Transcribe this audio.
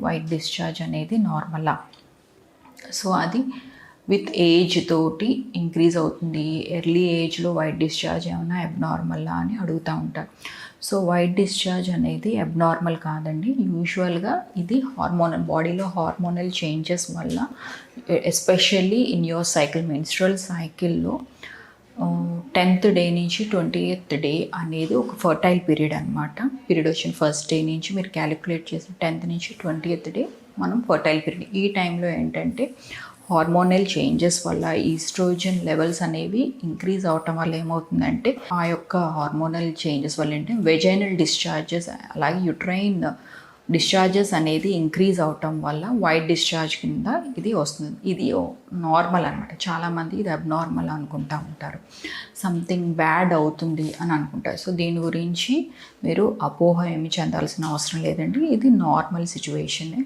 White discharge అనేది నార్మలా. So అది with age తోటి ఇంక్రీజ్ అవుతుంది. ఎర్లీ ఏజ్లో వైట్ డిశ్చార్జ్ ఏమైనా అబ్నార్మల్లా అని అడుగుతూ ఉంటారు. సో వైట్ డిశ్చార్జ్ అనేది అబ్నార్మల్ కాదండి. యూజువల్గా ఇది హార్మోనల్, బాడీలో హార్మోనల్ చేంజెస్ వల్ల, especially in your cycle, menstrual సైకిల్లో 10th డే నుంచి 20th డే అనేది ఒక ఫర్టైల్ పీరియడ్ అనమాట. పీరియడ్ వచ్చిన ఫస్ట్ డే నుంచి మీరు క్యాలిక్యులేట్ చేసి 10th నుంచి 20th డే మనం ఫర్టైల్ పీరియడ్. ఈ టైంలో ఏంటంటే హార్మోనల్ చేంజెస్ వల్ల ఈస్ట్రోజన్ లెవెల్స్ అనేవి ఇంక్రీజ్ అవటం వల్ల ఏమవుతుందంటే ఆ యొక్క హార్మోనల్ చేంజెస్ వల్ల ఏంటంటే వెజైనల్ డిశ్చార్జెస్ అలాగే యుట్రైన్ డిశ్చార్జెస్ అనేది ఇంక్రీజ్ అవటం వల్ల వైట్ డిశ్చార్జ్ కింద ఇది వస్తుంది. ఇది నార్మల్ అనమాట. చాలామంది ఇది అబ్నార్మల్ అనుకుంటూ ఉంటారు, సంథింగ్ బ్యాడ్ అవుతుంది అని అనుకుంటారు. సో దీని గురించి మీరు అపోహ ఏమి చెందాల్సిన అవసరం లేదండి. ఇది నార్మల్ సిచ్యువేషనే.